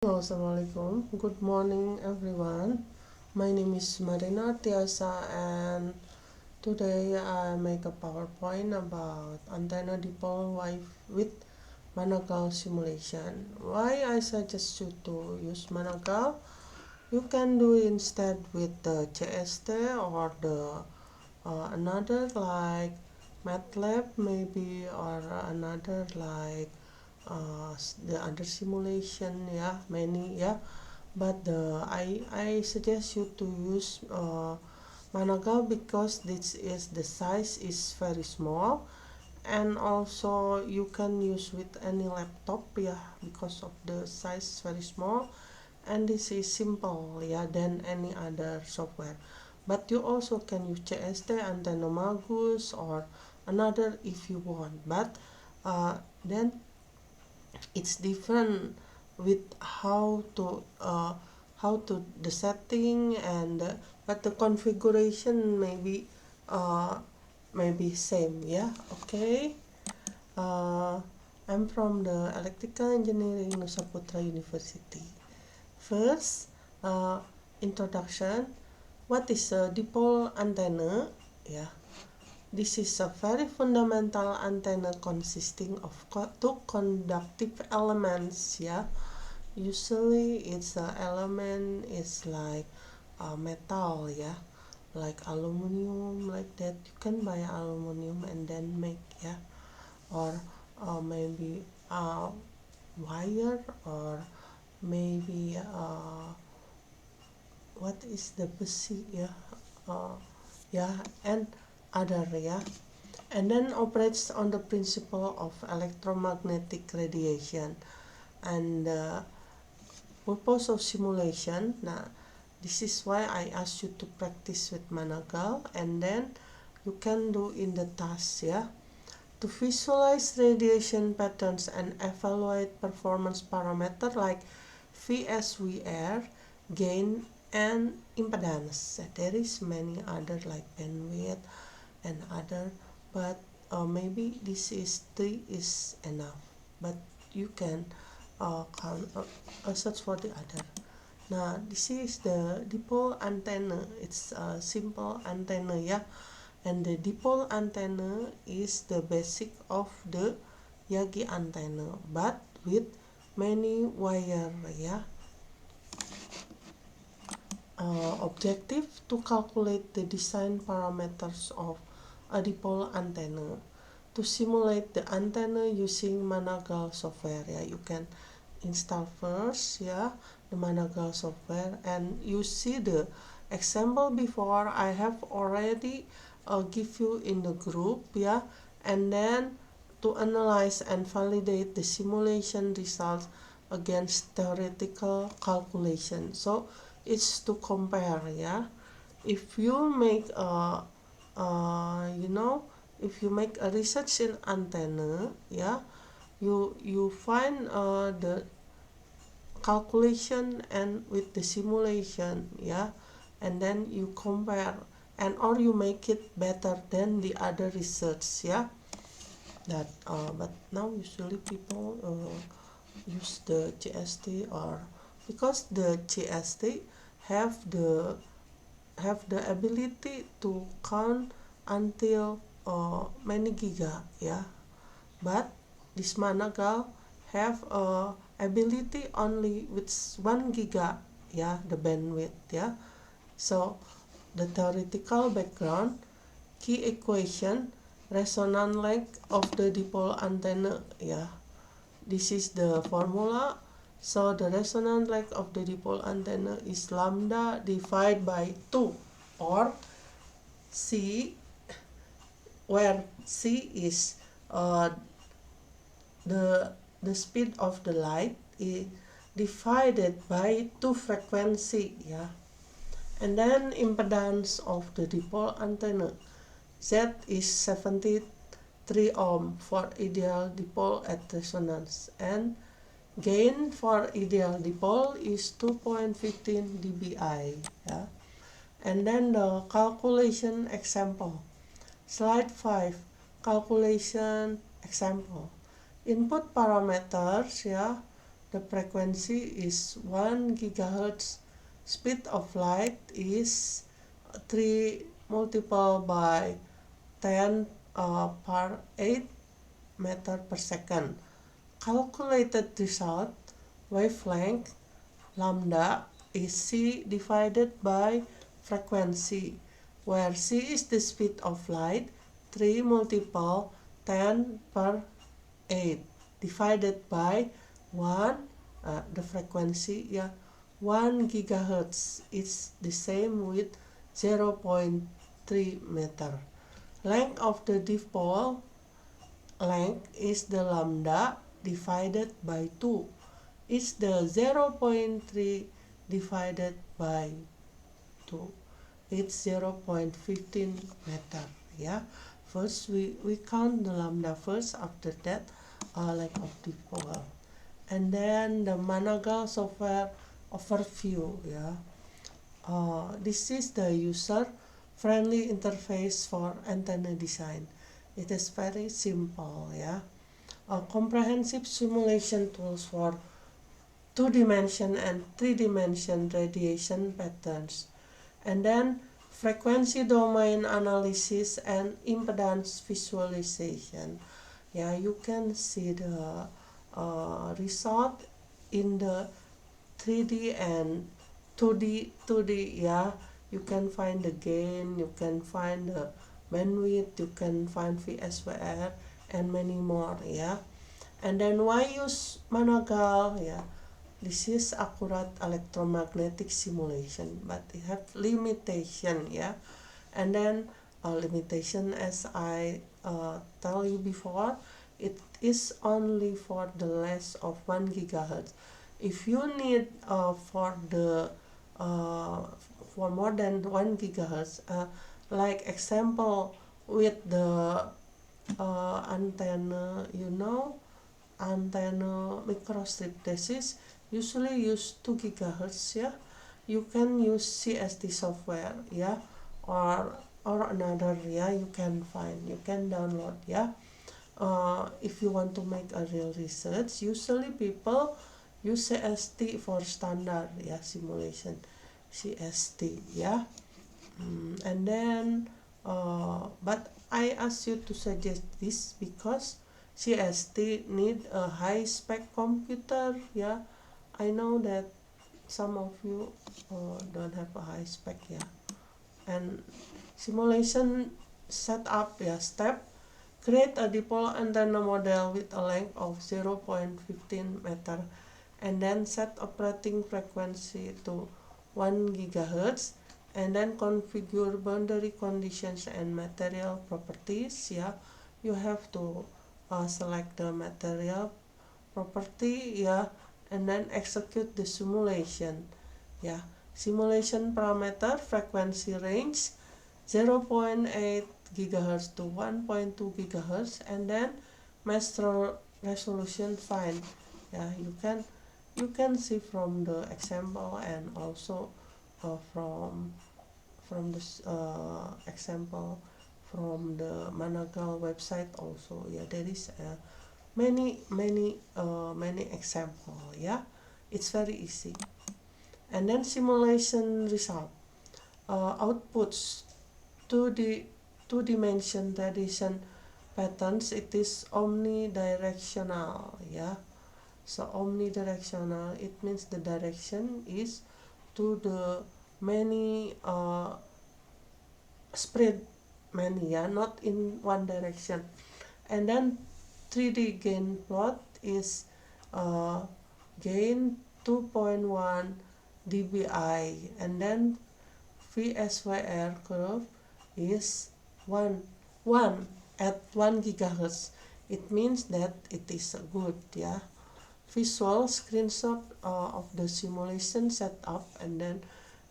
Hello, Assalamualaikum. Good morning, everyone. My name is Marina Tiasa, and today I make a PowerPoint about antenna dipole with Managal simulation. Why I suggest you to use Managal? You can do instead with the CST or the another like MATLAB maybe, or another like the other simulation, yeah, many, yeah. But I suggest you to use Managal because this is the size is very small, and also you can use with any laptop, yeah, because of the size is very small, and this is simple, yeah, than any other software. But you also can use CST, Antenna Magus, or another if you want, but then it's different with how to the setting, and but the configuration maybe same, yeah. Okay. uh, I'm from the Electrical Engineering Nusa Putra University. First, introduction. What is a dipole antenna? Yeah, this is a very fundamental antenna consisting of two conductive elements. Yeah, usually it's a element is like metal. Yeah, like aluminum, like that. You can buy aluminum and then make, yeah, or maybe wire, or maybe what is the basi, yeah, uh, yeah, and other, yeah, and then operates on the principle of electromagnetic radiation. And purpose of simulation, now this is why I ask you to practice with Managal, and then you can do in the task, yeah, to visualize radiation patterns and evaluate performance parameter like VSWR, gain, and impedance. There is many other like bandwidth and other, but maybe this is three is enough, but you can count search for the other. Now this is the dipole antenna. It's a simple antenna, yeah, and the dipole antenna is the basic of the Yagi antenna, but with many wire, yeah. Objective to calculate the design parameters of a dipole antenna. To simulate the antenna using Managal software, yeah, you can install first, yeah, the Managal software, and you see the example before I have already give you in the group, yeah, and then to analyze and validate the simulation results against theoretical calculation. So it's to compare, yeah. If you make a you know, if you make a research in antenna, yeah, you find the calculation and with the simulation, yeah, and then you compare, and or you make it better than the other research, yeah. That but now usually people use the GST, or because the GST have the ability to count until many giga, yeah, but this Managal have ability only with 1 giga, yeah, the bandwidth, yeah. So the theoretical background, key equation, resonant length of the dipole antenna, yeah, this is the formula. So the resonant length of the dipole antenna is lambda divided by 2, or C, where C is uh, the speed of the light is divided by 2 frequency, yeah, and then impedance of the dipole antenna, Z is 73 ohm for ideal dipole at resonance, and gain for ideal dipole is 2.15 dBi, yeah. And then the calculation example. Slide 5, calculation example. Input parameters, yeah, the frequency is 1 gigahertz. Speed of light is 3 multiplied by 10 per 8 meter per second. Calculated result, wavelength lambda is c divided by frequency, where c is the speed of light, 3 multiplied 10 per 8 divided by 1, the frequency, 1 gigahertz is the same with 0.3 meter. Length of the dipole length is the lambda divided by 2. Is the 0.3 divided by 2. It's 0.15 meter. First we count the lambda first, after that length of dipole. And then the Managal software overview. This is the user-friendly interface for antenna design. It is very simple. Comprehensive simulation tools for 2-dimension and 3-dimension radiation patterns. And then frequency domain analysis and impedance visualization. You can see the result in the 3D and 2D. You can find the gain, you can find the bandwidth, you can find VSWR and many more. And then why use Managal? This is accurate electromagnetic simulation, but it have limitation. And then limitation, as I tell you before, it is only for the less of 1 gigahertz. If you need for more than 1 gigahertz, like example with the antenna, antenna microstrip thesis usually use 2 gigahertz. You can use CST software, or another, you can find, you can download. If you want to make a real research, usually people use CST for standard simulation, CST. And then but I ask you to suggest this because CST need a high spec computer. I know that some of you don't have a high spec. And simulation setup, step: create a dipole antenna model with a length of 0.15 meter, and then set operating frequency to 1 gigahertz, and then configure boundary conditions and material properties. You have to select the material property, and then execute the simulation. Simulation parameter: frequency range 0.8 gigahertz to 1.2 gigahertz, and then mesh resolution fine. You can see from the example, and also from this example from the Managal website also. There is many example. It's very easy. And then simulation result, outputs 2-dimension radiation patterns. It is omnidirectional. So omnidirectional, it means the direction is to the many spread many, not in one direction. And then 3D gain plot is gain 2.1 dBi, and then VSWR curve is 1 at 1 gigahertz. It means that it is good. Visual screenshot of the simulation setup, and then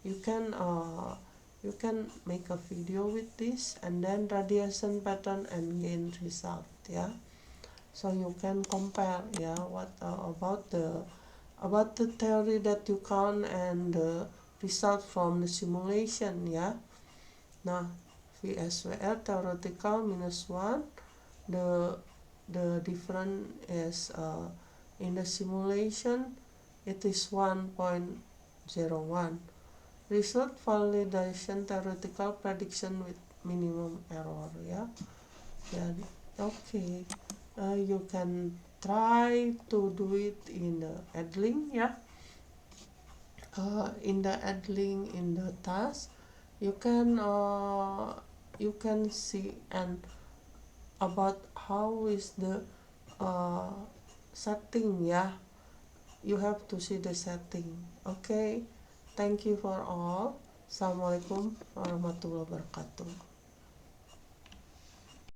you can make a video with this, and then radiation pattern and gain result. So you can compare what about the theory that you count and the result from the simulation. Now VSWR theoretical -1, the difference is In the simulation, it is 1.01. Result validation theoretical prediction with minimum error, ya. Jadi, okay, you can try to do it in the Edling, ya. In the Edling, in the task, you can see and about how is the setting, ya. You have to see the setting. Okay, thank you for all. Assalamualaikum warahmatullahi wabarakatuh.